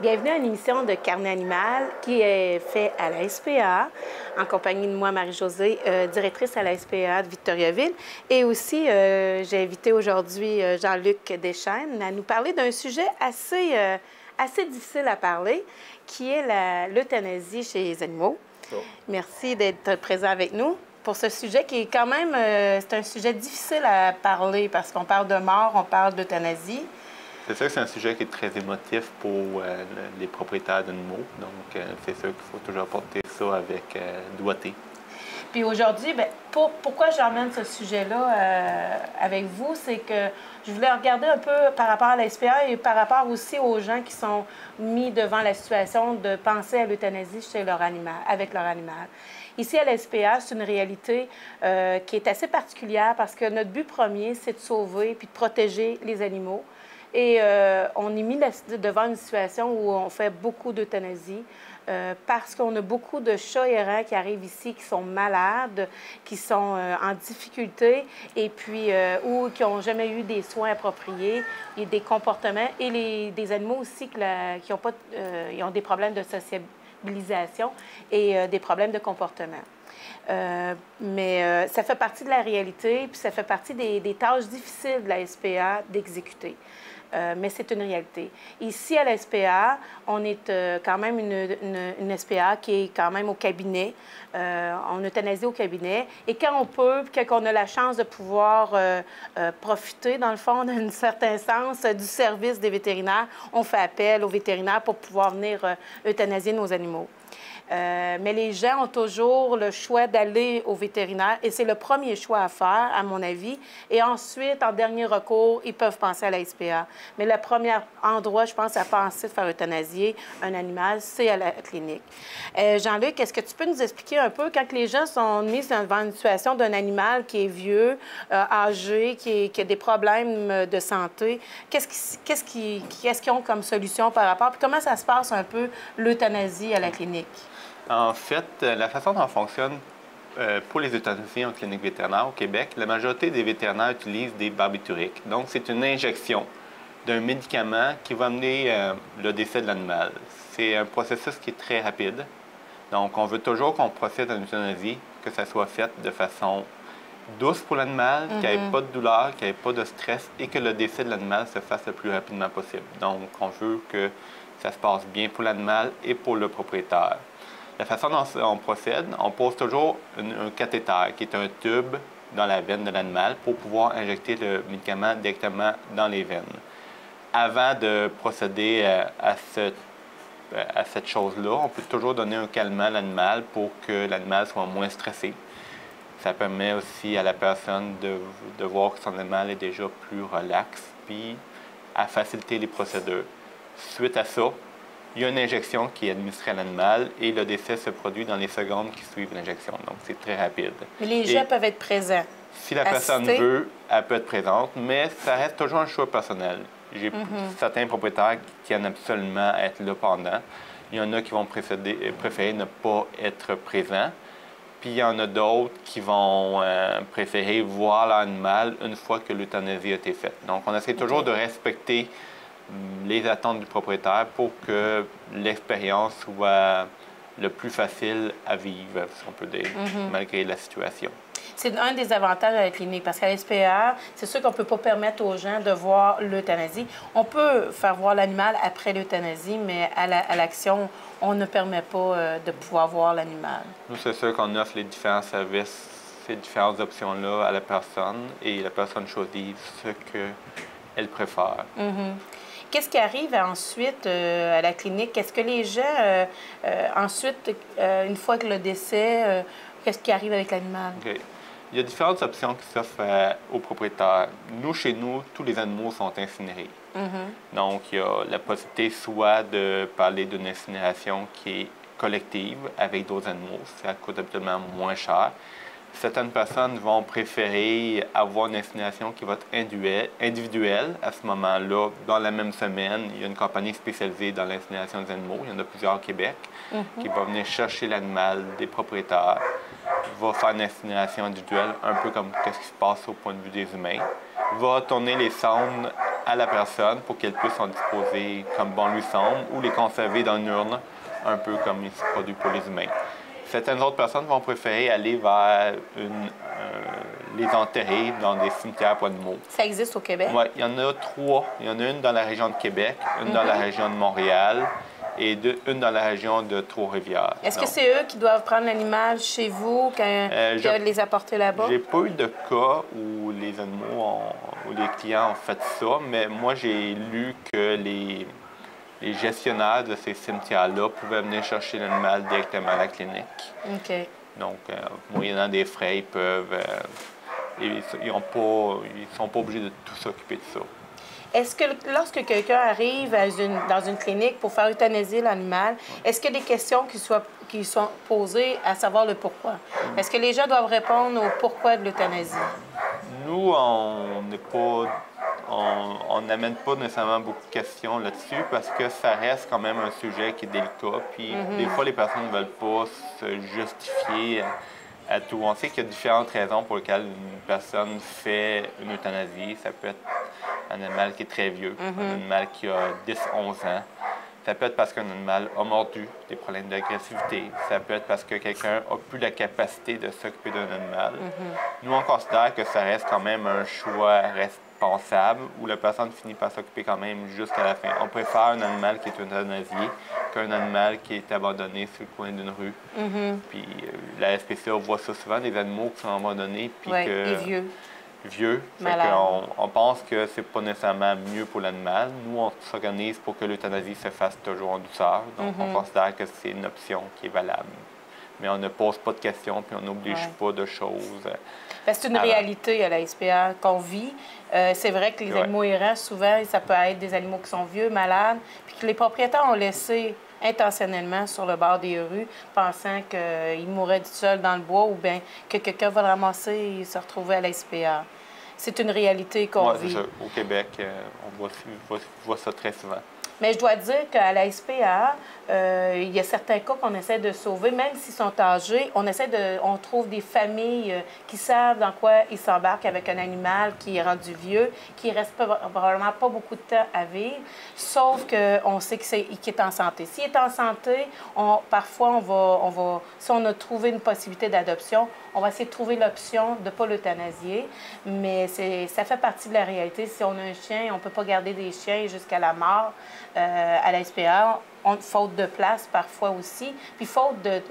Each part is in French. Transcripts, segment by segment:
Bienvenue à une émission de Carnet animal qui est faite à la SPA, en compagnie de moi, Marie-Josée, directrice à la SPA de Victoriaville. Et aussi, j'ai invité aujourd'hui Jean-Luc Deschênes à nous parler d'un sujet assez difficile à parler, qui est l'euthanasie chez les animaux. Oh. Merci d'être présent avec nous pour ce sujet qui est quand même, c'est un sujet difficile à parler parce qu'on parle de mort, on parle d'euthanasie. C'est sûr que c'est un sujet qui est très émotif pour les propriétaires d'animaux. Donc, c'est sûr qu'il faut toujours porter ça avec doigté. Puis aujourd'hui, pourquoi j'emmène ce sujet-là avec vous, c'est que je voulais regarder un peu par rapport à la SPA et par rapport aussi aux gens qui sont mis devant la situation de penser à l'euthanasie chez leur animal, avec leur animal. Ici, à la SPA, c'est une réalité qui est assez particulière parce que notre but premier, c'est de sauver puis de protéger les animaux. Et on est mis devant une situation où on fait beaucoup d'euthanasie parce qu'on a beaucoup de chats errants qui arrivent ici, qui sont malades, qui sont en difficulté et puis ou qui n'ont jamais eu des soins appropriés et des comportements. Et des animaux aussi qui ont des problèmes de sociabilisation et des problèmes de comportement. Mais ça fait partie de la réalité, puis ça fait partie des tâches difficiles de la SPA d'exécuter. Mais c'est une réalité. Ici, à la SPA, on est quand même une SPA qui est quand même au cabinet. On euthanasie au cabinet. Et quand on peut, quand on a la chance de pouvoir profiter, dans le fond, d'un certain sens, du service des vétérinaires, on fait appel aux vétérinaires pour pouvoir venir euthanasier nos animaux. Mais les gens ont toujours le choix d'aller au vétérinaire et c'est le premier choix à faire, à mon avis. Et ensuite, en dernier recours, ils peuvent penser à la SPA. Mais le premier endroit, je pense, à penser de faire euthanasier un animal, c'est à la clinique. Jean-Luc, est-ce que tu peux nous expliquer un peu, quand les gens sont mis devant une situation d'un animal qui est vieux, âgé, qui a des problèmes de santé, qu'est-ce qu'ils ont comme solution par rapport? Puis comment ça se passe un peu, l'euthanasie à la clinique? En fait, la façon dont on fonctionne pour les euthanasies en clinique vétérinaire au Québec, la majorité des vétérinaires utilisent des barbituriques. Donc, c'est une injection d'un médicament qui va amener le décès de l'animal. C'est un processus qui est très rapide. Donc, on veut toujours qu'on procède à une euthanasie, que ça soit fait de façon douce pour l'animal, qu'il n'y ait pas de douleur, qu'il n'y ait pas de stress et que le décès de l'animal se fasse le plus rapidement possible. Donc, on veut que ça se passe bien pour l'animal et pour le propriétaire. La façon dont on procède, on pose toujours un cathéter, qui est un tube dans la veine de l'animal pour pouvoir injecter le médicament directement dans les veines. Avant de procéder à cette chose-là, on peut toujours donner un calmant à l'animal pour que l'animal soit moins stressé. Ça permet aussi à la personne de voir que son animal est déjà plus relax, puis à faciliter les procédures. Suite à ça, il y a une injection qui est administrée à l'animal et le décès se produit dans les secondes qui suivent l'injection. Donc, c'est très rapide. Mais les gens peuvent être présents. Si la personne veut, elle peut être présente, mais ça reste toujours un choix personnel. J'ai certains propriétaires qui tiennent absolument à être là pendant. Il y en a qui vont préférer ne pas être présents. Puis il y en a d'autres qui vont préférer voir l'animal une fois que l'euthanasie a été faite. Donc, on essaie toujours de respecter les attentes du propriétaire pour que l'expérience soit le plus facile à vivre, si on peut dire, malgré la situation. C'est un des avantages à la clinique, parce qu'à la SPA, c'est sûr qu'on ne peut pas permettre aux gens de voir l'euthanasie. On peut faire voir l'animal après l'euthanasie, mais à l'action, on ne permet pas de pouvoir voir l'animal. Nous, c'est sûr qu'on offre les différents services, ces différentes options-là à la personne, et la personne choisit ce qu'elle préfère. Qu'est-ce qui arrive ensuite à la clinique? Est-ce que les gens, ensuite, une fois que le décès, qu'est-ce qui arrive avec l'animal? Okay. Il y a différentes options qui s'offrent aux propriétaires. Nous, chez nous, tous les animaux sont incinérés. Donc, il y a la possibilité soit de parler d'une incinération qui est collective avec d'autres animaux. Ça coûte habituellement moins cher. Certaines personnes vont préférer avoir une incinération qui va être individuelle. À ce moment-là, dans la même semaine, il y a une compagnie spécialisée dans l'incinération des animaux. Il y en a plusieurs au Québec qui va venir chercher l'animal des propriétaires, va faire une incinération individuelle, un peu comme ce qui se passe au point de vue des humains, va tourner les sondes à la personne pour qu'elle puisse en disposer comme bon lui semble ou les conserver dans une urne, un peu comme il se produit pour les humains. Certaines autres personnes vont préférer aller vers les enterrer dans des cimetières pour animaux. Ça existe au Québec? Oui, il y en a 3. Il y en a une dans la région de Québec, une dans la région de Montréal et une dans la région de Trois-Rivières. Est-ce que c'est eux qui doivent prendre l'animal chez vous, les apporter là-bas? J'ai pas eu de cas où les animaux où les clients ont fait ça, mais moi, j'ai lu que les gestionnaires de ces cimetières-là pouvaient venir chercher l'animal directement à la clinique. OK. Donc, moyennant des frais, ils peuvent... ils sont pas obligés de tout s'occuper de ça. Est-ce que lorsque quelqu'un arrive dans une clinique pour faire euthanasier l'animal, est-ce qu'il y a des questions qui sont posées à savoir le pourquoi? Est-ce que les gens doivent répondre au pourquoi de l'euthanasie? Nous, on n'amène pas nécessairement beaucoup de questions là-dessus parce que ça reste quand même un sujet qui est délicat. Puis des fois, les personnes ne veulent pas se justifier à tout. On sait qu'il y a différentes raisons pour lesquelles une personne fait une euthanasie. Ça peut être un animal qui est très vieux, un animal qui a 10-11 ans. Ça peut être parce qu'un animal a mordu, des problèmes d'agressivité. Ça peut être parce que quelqu'un n'a plus la capacité de s'occuper d'un animal. Nous, on considère que ça reste quand même un choix responsable où la personne finit par s'occuper quand même jusqu'à la fin. On préfère un animal qui est euthanasié qu'un animal qui est abandonné sur le coin d'une rue. Puis la SPCA voit ça souvent, des animaux qui sont abandonnés. Puis et vieux. On pense que c'est pas nécessairement mieux pour l'animal. Nous, on s'organise pour que l'euthanasie se fasse toujours en douceur. Donc, on considère que c'est une option qui est valable. Mais on ne pose pas de questions, puis on n'oblige pas de choses. C'est une réalité à la SPA qu'on vit. C'est vrai que les animaux errants, souvent, ça peut être des animaux qui sont vieux, malades, puis que les propriétaires ont laissé intentionnellement sur le bord des rues, pensant qu'ils mourraient tout seuls dans le bois ou bien que quelqu'un va le ramasser et se retrouver à la SPA. C'est une réalité qu'on vit. Au Québec, on voit ça très souvent. Mais je dois dire qu'à la SPA, il y a certains cas qu'on essaie de sauver, même s'ils sont âgés. On trouve des familles qui savent dans quoi ils s'embarquent avec un animal qui est rendu vieux, qui ne reste probablement pas beaucoup de temps à vivre, sauf qu'on sait qu'il est en santé. S'il est en santé, parfois, si on a trouvé une possibilité d'adoption, on va essayer de trouver l'option de ne pas l'euthanasier, mais ça fait partie de la réalité. Si on a un chien, on ne peut pas garder des chiens jusqu'à la mort à la SPA, faute de place parfois aussi, puis faute de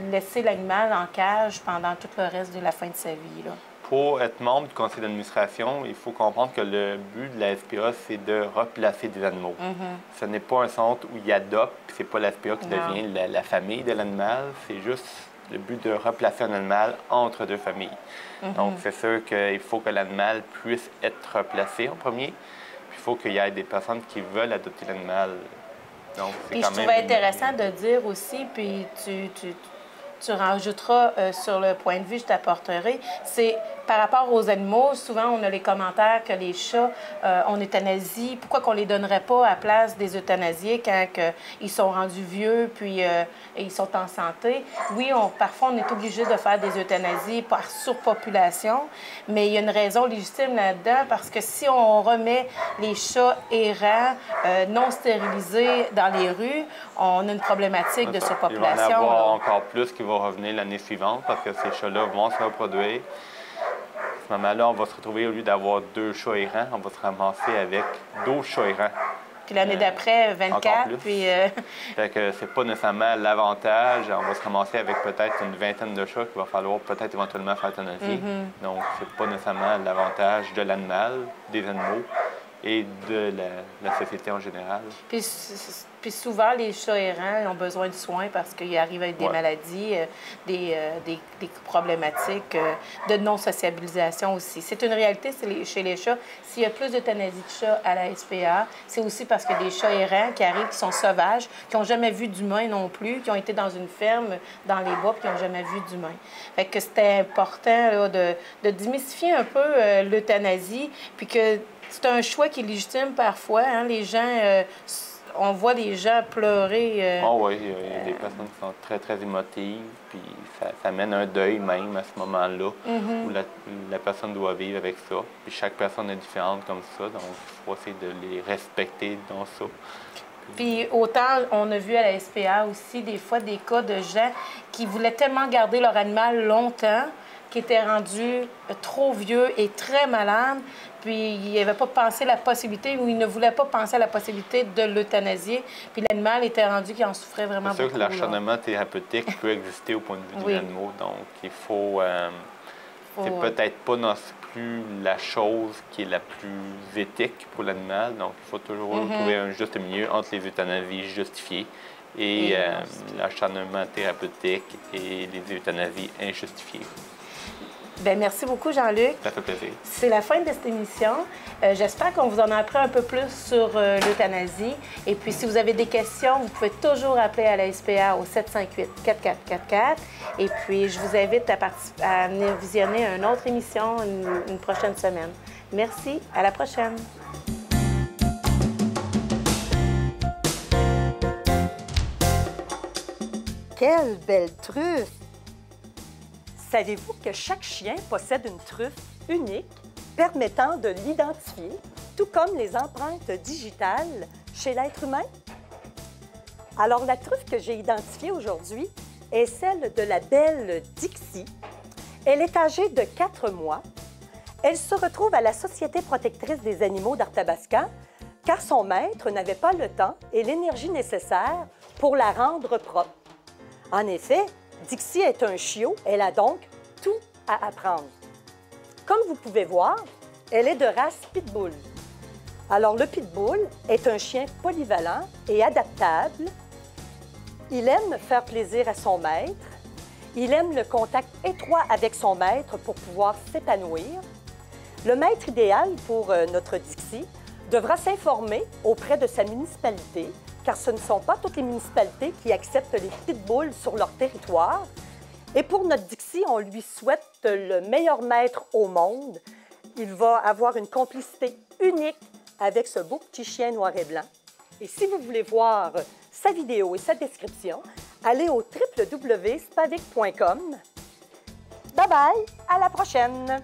laisser l'animal en cage pendant tout le reste de la fin de sa vie. Là. Pour être membre du conseil d'administration, il faut comprendre que le but de la SPA, c'est de replacer des animaux. Ce n'est pas un centre où il adopte, puis c'est pas la SPA qui devient la famille de l'animal, c'est juste le but de replacer un animal entre deux familles. Donc, c'est sûr qu'il faut que l'animal puisse être replacé en premier. Puis, il faut qu'il y ait des personnes qui veulent adopter l'animal. Donc, puis, je trouvais intéressant de dire aussi, puis tu rajouteras sur le point de vue, je t'apporterai, c'est par rapport aux animaux, souvent on a les commentaires que les chats, on euthanasie, pourquoi qu'on les donnerait pas à place des euthanasiés quand ils sont rendus vieux puis ils sont en santé. Oui, parfois on est obligé de faire des euthanasies par surpopulation, mais il y a une raison légitime là-dedans parce que si on remet les chats errants, non stérilisés dans les rues, on a une problématique de surpopulation. Il va y en avoir encore plus qui vont revenir l'année suivante parce que ces chats-là vont se reproduire. À ce moment-là, on va se retrouver, au lieu d'avoir 2 chats errants, on va se ramasser avec 12 chats errants. Puis l'année d'après, 24. Puis fait que c'est pas nécessairement l'avantage. On va se ramasser avec peut-être une vingtaine de chats qu'il va falloir peut-être éventuellement faire euthanasier. Donc, c'est pas nécessairement l'avantage de l'animal, des animaux et de la société en général. Puis souvent, les chats errants ont besoin de soins parce qu'ils arrivent avec des maladies, des problématiques de non-sociabilisation aussi. C'est une réalité chez les chats. S'il y a plus d'euthanasie de chats à la SPA, c'est aussi parce que des chats errants qui arrivent, qui sont sauvages, qui n'ont jamais vu d'humain non plus, qui ont été dans une ferme, dans les bois, puis qui n'ont jamais vu d'humain. Fait que c'était important là, de démystifier un peu l'euthanasie, puis que c'est un choix qui est légitime parfois. Hein? Les gens on voit les gens pleurer. Ah oui, il y a des personnes qui sont très, très émotives, puis ça mène un deuil même à ce moment-là, où la personne doit vivre avec ça. Puis chaque personne est différente comme ça, donc il faut essayer de les respecter dans ça. Puis autant, on a vu à la SPA aussi des fois des cas de gens qui voulaient tellement garder leur animal longtemps, qui étaient rendus trop vieux et très malades, puis ils n'avaient pas pensé la possibilité ou ils ne voulaient pas penser à la possibilité de l'euthanasier, puis l'animal était rendu qu'il en souffrait vraiment beaucoup. C'est sûr que l'acharnement thérapeutique peut exister au point de vue des animaux, donc il faut... c'est peut-être pas non plus la chose qui est la plus éthique pour l'animal, donc il faut toujours trouver un juste milieu entre les euthanasies justifiées et l'acharnement thérapeutique et les euthanasies injustifiées. Bien, merci beaucoup, Jean-Luc. Ça fait plaisir. C'est la fin de cette émission. J'espère qu'on vous en a appris un peu plus sur l'euthanasie. Et puis, si vous avez des questions, vous pouvez toujours appeler à la SPA au 758-4444. Et puis, je vous invite à venir visionner une autre émission une prochaine semaine. Merci. À la prochaine. Quelle belle truffe! Savez-vous que chaque chien possède une truffe unique permettant de l'identifier, tout comme les empreintes digitales chez l'être humain? Alors, la truffe que j'ai identifiée aujourd'hui est celle de la belle Dixie. Elle est âgée de 4 mois. Elle se retrouve à la Société protectrice des animaux d'Arthabasca car son maître n'avait pas le temps et l'énergie nécessaire pour la rendre propre. En effet, Dixie est un chiot, elle a donc tout à apprendre. Comme vous pouvez voir, elle est de race pitbull. Alors, le pitbull est un chien polyvalent et adaptable. Il aime faire plaisir à son maître. Il aime le contact étroit avec son maître pour pouvoir s'épanouir. Le maître idéal pour notre Dixie devra s'informer auprès de sa municipalité, car ce ne sont pas toutes les municipalités qui acceptent les pitbulls sur leur territoire. Et pour notre Dixie, on lui souhaite le meilleur maître au monde. Il va avoir une complicité unique avec ce beau petit chien noir et blanc. Et si vous voulez voir sa vidéo et sa description, allez au www.spavic.com. Bye bye, à la prochaine!